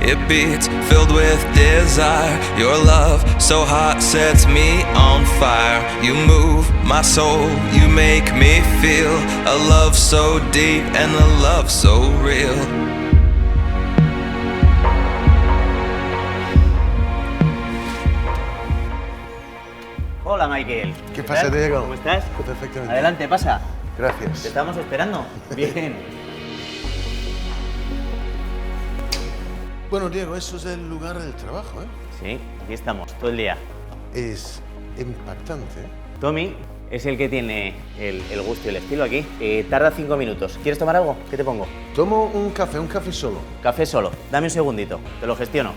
it beats, filled with desire. Your love, so hot, sets me on fire. You move my soul, you make me feel a love so deep and a love so real. Hola, Michael. ¿Qué pasa, Diego? ¿Cómo estás? Perfectamente. Adelante, pasa. Gracias. Te estamos esperando. Bien. Bueno, Diego, eso es el lugar del trabajo, ¿eh? Sí, aquí estamos, todo el día. Es impactante. Tommy es el que tiene el gusto y el estilo aquí. Tarda 5 minutos. ¿Quieres tomar algo? ¿Qué te pongo? Tomo un café solo. Café solo. Dame un segundito, te lo gestiono.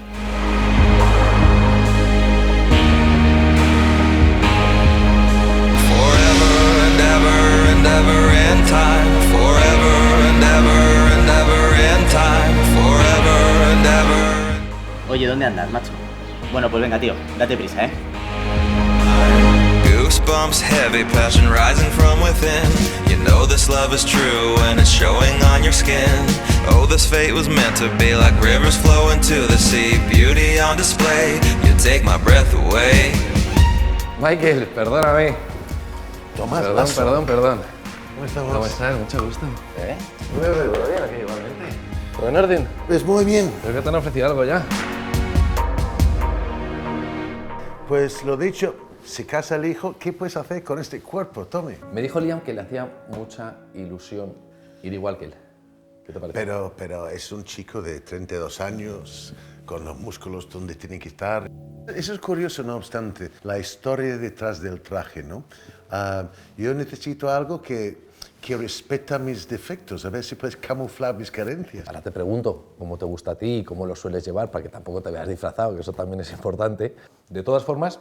Oye, ¿dónde andas, macho? Bueno, pues venga, tío, date prisa, ¿eh? Goosebumps, heavy passion rising from within. You know this love is true and it's showing on your skin. Oh, this fate was meant to be, like rivers flowing to the sea. Beauty on display, you take my breath away. Michael, perdóname. Tomás, Perdón. ¿Cómo estamos? ¿Cómo estás? Mucho gusto. Muy bien, aquí igualmente. ¿Todo en orden? Pues muy bien. Creo que te han ofrecido algo ya. Pues lo dicho, si casa el hijo, ¿qué puedes hacer con este cuerpo, Tommy? Me dijo Liam que le hacía mucha ilusión ir igual que él. ¿Qué te parece? Pero es un chico de 32 años, con los músculos donde tiene que estar. Eso es curioso, no obstante, la historia detrás del traje, ¿no? Yo necesito algo que respeta mis defectos, a ver si puedes camuflar mis carencias. Ahora te pregunto cómo te gusta a ti y cómo lo sueles llevar, para que tampoco te veas disfrazado, que eso también es importante. De todas formas,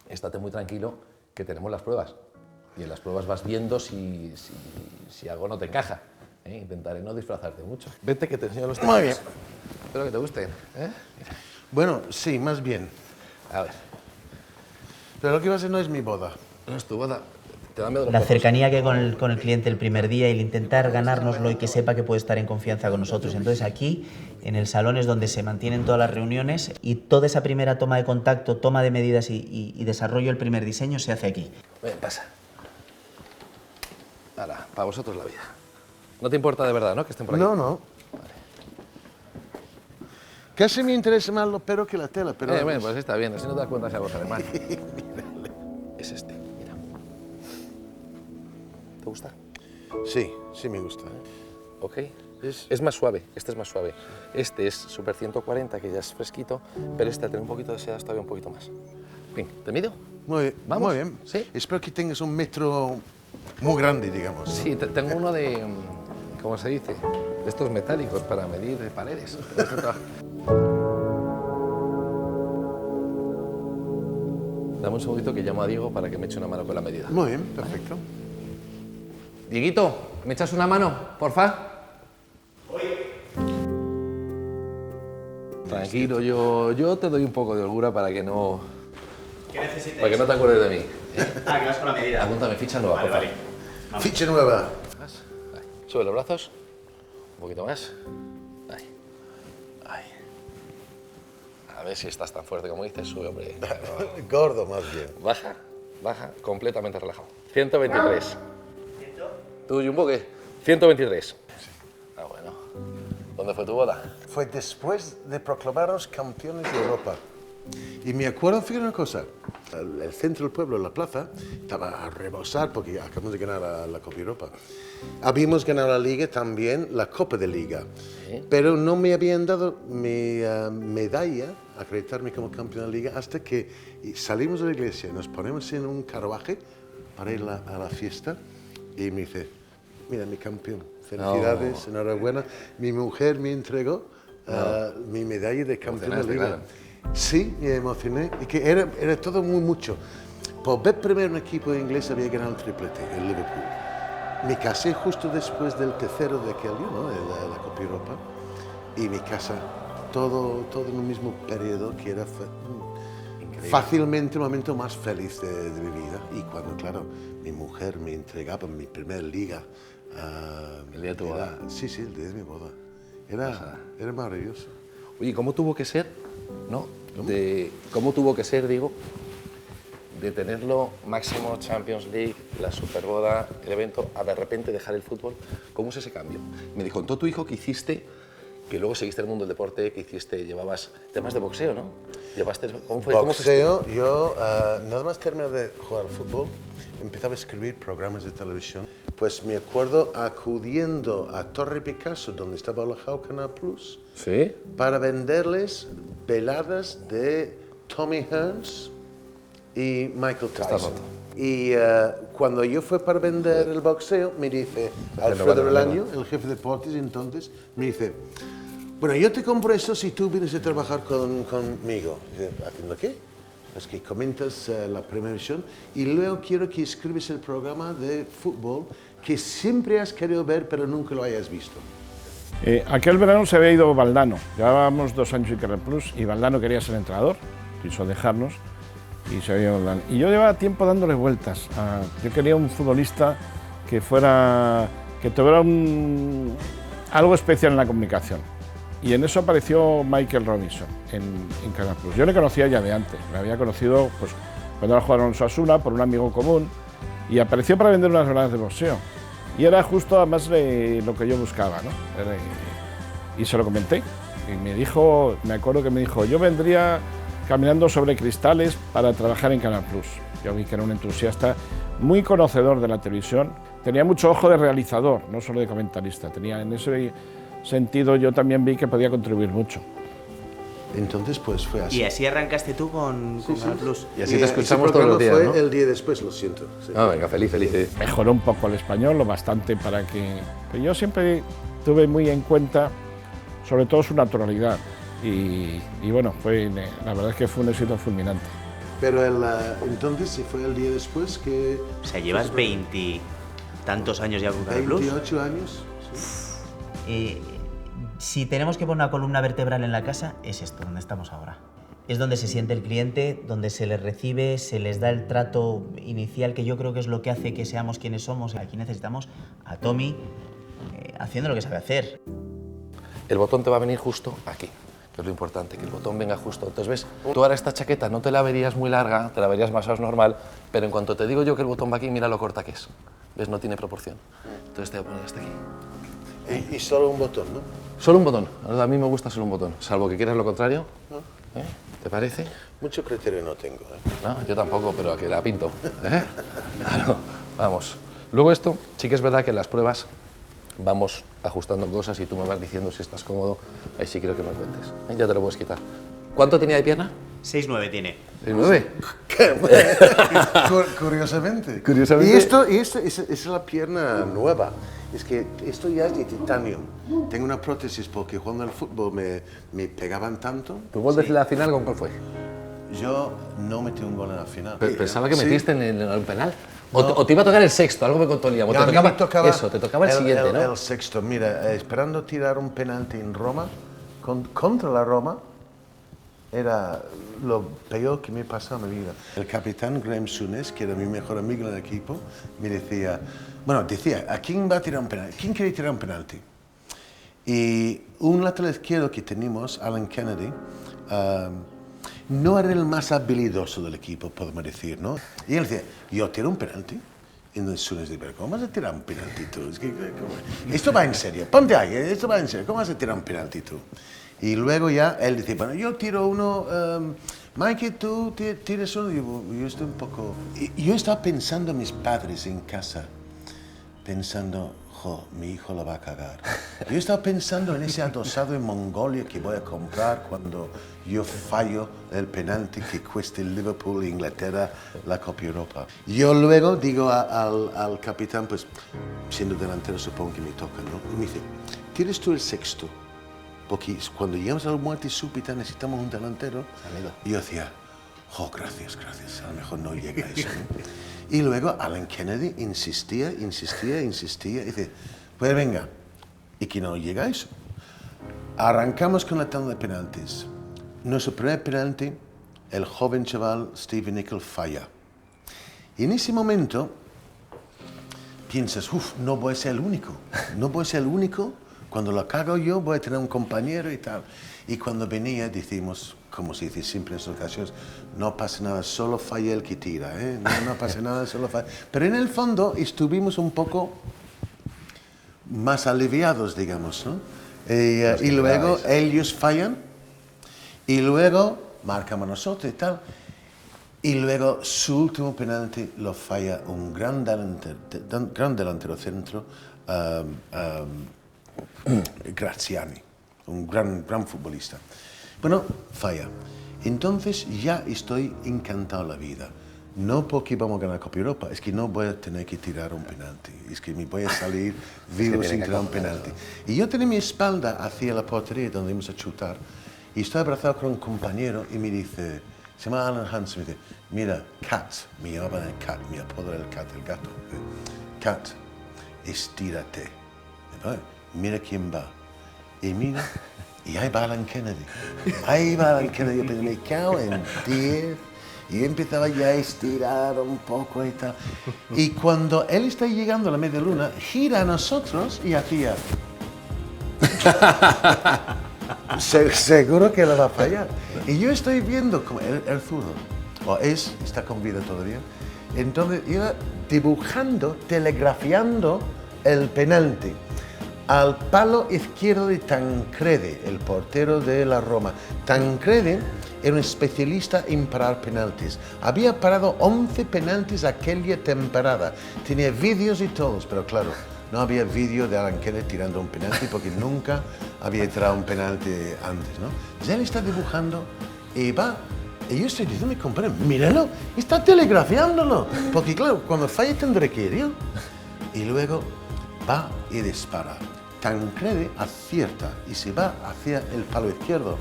estate muy tranquilo, que tenemos las pruebas. Y en las pruebas vas viendo si algo no te encaja. Intentaré no disfrazarte mucho. Vente que te enseño los Muy bien. Espero que te gusten. Bueno, sí, más bien. A ver, Pero lo que va a ser no es mi boda. no es tu boda. Te da miedo los La perros. cercanía que hay con el cliente el primer día y el intentar ganárnoslo y que sepa que puede estar en confianza con nosotros. Entonces aquí, en el salón, es donde se mantienen todas las reuniones y toda esa primera toma de contacto, toma de medidas y desarrollo del primer diseño se hace aquí. Ven, pasa. Ahora, para vosotros la vida. No te importa de verdad, ¿no? Que estén por aquí. No. Casi me interesa más los pelos que la tela, pero... Bueno, pues está bien, así no te das cuenta si algo sale mal. Es este, mira. ¿Te gusta? Sí me gusta. Ok. Es más suave, este es más suave. Este es Super 140, que ya es fresquito, pero este al tener un poquito de seda todavía un poquito más. Bien, ¿te mido? Muy bien. ¿Vamos? Muy bien. ¿Sí? Espero que tengas un metro muy grande, digamos. Sí, tengo uno de, ¿cómo se dice? De estos metálicos para medir paredes. Dame un segundito que llamo a Diego para que me eche una mano con la medida. Muy bien, perfecto. Dieguito, ¿me echas una mano, porfa? Tranquilo, yo te doy un poco de holgura para que no... ¿Qué necesitas? Para que no te acuerdes de mí. Ah, que vas con la medida. Apúntame, ficha nueva, por favor. Ficha nueva. Ahí. Sube los brazos. Un poquito más. Ahí. A ver si estás tan fuerte como dices. Sube, hombre. Gordo, más bien. Baja, completamente relajado. 123. ¿Tú, Jumbo, qué? 123. Ah, bueno. ¿Dónde fue tu boda? Fue después de proclamaros campeones de Europa. Y me acuerdo, fíjate una cosa, el centro del pueblo, la plaza, estaba a rebosar porque acabamos de ganar la Copa Europa. Habíamos ganado la Liga también, la Copa de Liga, pero no me habían dado mi medalla, acreditarme como campeón de la Liga, hasta que salimos de la iglesia, nos ponemos en un carruaje para ir a la fiesta y me dice, mira, mi campeón, felicidades, enhorabuena. Mi mujer me entregó mi medalla de campeón de la Liga. Claro. Sí, me emocioné. Y que era todo mucho. Por ver primero un equipo inglés había ganado el triplete, el Liverpool. Me casé justo después del tercero de aquel año, ¿no? de la Copa Europa. Y me casa todo en un mismo periodo que era fácilmente el momento más feliz de mi vida. Y cuando, claro, mi mujer me entregaba mi primer liga. El día de tu boda. Sí, el día de mi boda. Era maravilloso. Oye, ¿cómo tuvo que ser, no? ¿Cómo tuvo que ser, digo, de tenerlo máximo Champions League, la Superboda, el evento, a de repente dejar el fútbol? ¿Cómo es ese cambio? Me contó tu hijo que hiciste, que luego seguiste el mundo del deporte, que hiciste, llevabas temas de boxeo, ¿no? ¿Cómo fue? Boxeo, yo nada más terminé de jugar al fútbol, empezaba a escribir programas de televisión. Pues me acuerdo acudiendo a Torre Picasso, donde estaba alojado Canal Plus, ¿Sí? para venderles veladas de Tommy Hearns y Michael Tyson. Y cuando yo fui para vender el boxeo, me dice Alfredo Relaño, el jefe de deportes entonces, me dice, bueno, yo te compro esto si tú vienes a trabajar conmigo. Y dice, ¿haciendo qué? Es que comentas la primera edición y luego quiero que escribes el programa de fútbol que siempre has querido ver pero nunca lo hayas visto. Aquel verano se había ido Valdano, llevábamos 2 años en Canal Plus y Valdano quería ser entrenador, quiso dejarnos y se había ido Valdano. Y yo llevaba tiempo dándole vueltas. Yo quería un futbolista que tuviera algo especial en la comunicación. Y en eso apareció Michael Robinson en Canal Plus. Yo le conocía ya de antes, me había conocido pues, cuando era jugador en Osasuna por un amigo común y apareció para vender unas veladas de boxeo. Y era justo además lo que yo buscaba, ¿no? Y se lo comenté. Y me acuerdo que me dijo, yo vendría caminando sobre cristales para trabajar en Canal Plus. Yo vi que era un entusiasta muy conocedor de la televisión. Tenía mucho ojo de realizador, no solo de comentarista. En ese sentido yo también vi que podía contribuir mucho. Entonces pues fue así. Y así arrancaste tú con Canal Plus. Y así te escuchamos todos los días, fue ¿no? el día después, lo siento. Sí. Ah, venga, feliz. Mejoró un poco el español, lo bastante para que... Pero yo siempre tuve muy en cuenta, sobre todo su naturalidad. Y bueno, la verdad es que fue un éxito fulminante. Pero entonces, si fue el día después que... O sea, llevas 20 tantos años ya con Canal Plus. 28 años. Sí. Si tenemos que poner una columna vertebral en la casa, es esto, donde estamos ahora. Es donde se siente el cliente, donde se les recibe, se les da el trato inicial, que yo creo que es lo que hace que seamos quienes somos. Aquí necesitamos a Tommy haciendo lo que sabe hacer. El botón te va a venir justo aquí, que es lo importante, que el botón venga justo. Entonces, ¿ves? Tú ahora esta chaqueta no te la verías muy larga, te la verías más o menos normal, pero en cuanto te digo yo que el botón va aquí, mira lo corta que es. ¿Ves? No tiene proporción. Entonces te voy a poner hasta aquí. Y solo un botón, ¿no? Solo un botón. A mí me gusta solo un botón, salvo que quieras lo contrario. ¿Te parece? Mucho criterio no tengo. No, yo tampoco, pero a que la pinto. Claro, vamos. Luego esto, sí que es verdad que en las pruebas vamos ajustando cosas y tú me vas diciendo si estás cómodo. Ahí sí quiero que me cuentes. Ya te lo puedes quitar. ¿Cuánto tenía de pierna? 6'9" tiene. ¿6'9"? Curiosamente. Curiosamente. Y esto es la pierna nueva. Es que esto ya es de titanio. Tengo una prótesis porque jugando al fútbol me pegaban tanto. ¿Tu gol de la final con cuál fue? Yo no metí un gol en la final. Pensaba que Sí. metiste en el penal. O te iba a tocar el sexto, algo me contó Liam. Ya, a mí me tocaba eso, te tocaba el siguiente, ¿no? El sexto. Mira, esperando tirar un penalti en Roma, contra la Roma, era lo peor que me pasó en mi vida. El capitán Graham Souness, que era mi mejor amigo en el equipo, me decía, ¿a quién va a tirar un penalti? ¿Quién quiere tirar un penalti? Y un lateral izquierdo que teníamos, Alan Kennedy, no era el más habilidoso del equipo, podemos decir, ¿no? Y él decía, yo tiro un penalti. Y entonces Souness dice, ¿cómo vas a tirar un penalti tú? Esto va en serio, ponte ahí, esto va en serio, ¿cómo vas a tirar un penalti tú? Y luego ya él dice, bueno, yo tiro uno, Mikey, tú tires uno. Y yo estoy un poco... Yo estaba pensando en mis padres en casa, pensando, mi hijo la va a cagar. Yo estaba pensando en ese adosado en Mongolia que voy a comprar cuando yo fallo el penalti que cueste el Liverpool e Inglaterra la Copa Europa. Yo luego digo al capitán, pues siendo delantero supongo que me toca, ¿no? Y me dice, ¿tienes tú el sexto? Porque cuando llegamos a la muerte súbita necesitamos un delantero. Y yo decía, gracias, a lo mejor no llega eso, ¿no? Y luego Alan Kennedy insistía, y dice, pues venga, y que no llega eso. Arrancamos con la tanda de penaltis. Nuestro primer penalti, el joven chaval Stephen Nicol falla. Y en ese momento piensas, no voy a ser el único, cuando lo cago yo voy a tener un compañero y tal. Y cuando venía decimos, como se dice siempre en esas ocasiones, no pasa nada, solo falla el que tira, ¿eh? No pasa nada, solo falla. Pero en el fondo estuvimos un poco más aliviados, digamos, ¿no? Y luego ellos fallan y luego marcamos nosotros y tal. Y luego su último penalti lo falla un gran delantero centro, Graziani, un gran futbolista. Bueno, falla. Entonces ya estoy encantado de la vida. No porque vamos a ganar Copa Europa, es que no voy a tener que tirar un penalti. Es que me voy a salir vivo sin tirar un penalti. Y yo tenía mi espalda hacia la portería donde íbamos a chutar. Y estoy abrazado con un compañero y me dice, se llama Alan Hansen, me dice, mira, Cat, me llamaban el Cat, mi apodo era el Cat, el gato. Cat, estírate. Mira quién va. Y mira, y ahí va Alan Kennedy. Ahí va Alan Kennedy. Yo me cago en 10. Y empezaba ya a estirar un poco y tal. Y cuando él está llegando a la media luna, gira a nosotros y hacía... Seguro que lo va a fallar. Y yo estoy viendo como el zurdo, o está con vida todavía, entonces iba dibujando, telegrafiando el penalti al palo izquierdo de Tancredi, el portero de la Roma. Tancredi era un especialista en parar penaltis. Había parado 11 penaltis aquella temporada. Tenía vídeos y todos, pero claro, no había vídeo de Alan Kennedy tirando un penalti porque nunca había tirado un penalti antes, ¿no? Entonces él está dibujando y va. Y yo estoy diciendo a mi compañero, míralo, está telegrafiándolo. Porque claro, cuando falle tendré que ir yo. Y luego va y dispara. Tancredi acierta y se va hacia el palo izquierdo.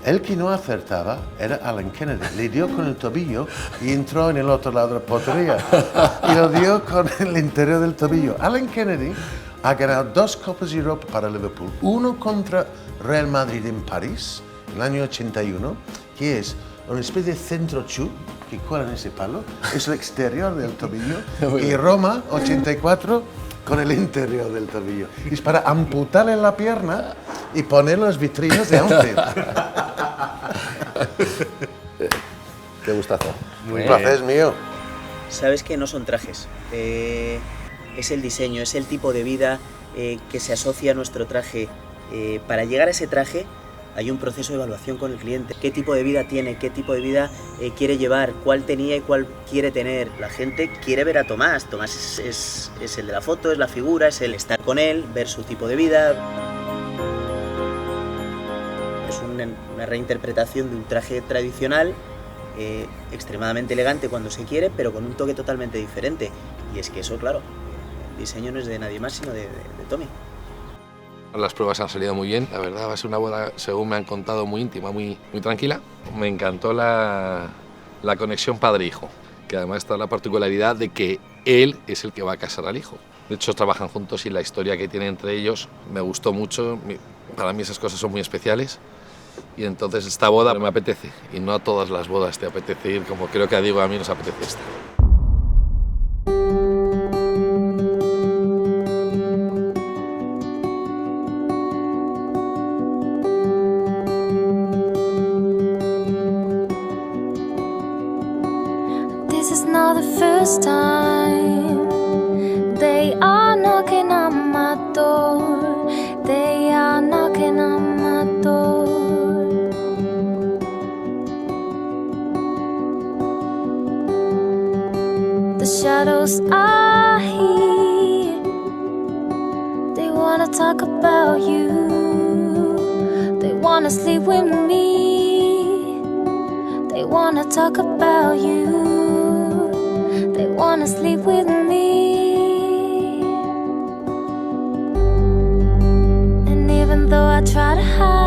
El que no acertaba era Alan Kennedy. Le dio con el tobillo y entró en el otro lado de la portería. Y lo dio con el interior del tobillo. Alan Kennedy ha ganado 2 Copas de Europa para Liverpool. Uno contra Real Madrid en París, en el año 81, que es una especie de centro chut que cuela en ese palo. Es el exterior del tobillo. Y Roma, 84, con el interior del tobillo. Es para amputarle la pierna y poner las vitrinas de Anfield. Qué gustazo. Un placer es mío. Sabes que no son trajes, es el diseño, es el tipo de vida que se asocia a nuestro traje. Para llegar a ese traje hay un proceso de evaluación con el cliente. ¿Qué tipo de vida tiene? ¿Qué tipo de vida quiere llevar? ¿Cuál tenía y cuál quiere tener? La gente quiere ver a Tomás. Tomás es el de la foto, es la figura, es el estar con él, ver su tipo de vida. Es una reinterpretación de un traje tradicional, extremadamente elegante cuando se quiere, pero con un toque totalmente diferente. Y es que eso, claro, el diseño no es de nadie más, sino de Tommy. Las pruebas han salido muy bien, la verdad va a ser una boda, según me han contado, muy íntima, muy tranquila. Me encantó la conexión padre-hijo, que además está la particularidad de que él es el que va a casar al hijo. De hecho, trabajan juntos y la historia que tiene entre ellos me gustó mucho. Para mí esas cosas son muy especiales y entonces esta boda me apetece. Y no a todas las bodas te apetece ir, como creo que a Diego a mí nos apetece esta. This is not the first time they are knocking on my door. They are knocking on my door. The shadows are here. They wanna talk about you. They wanna sleep with me. They wanna talk about you. They wanna sleep with me. And even though I try to hide,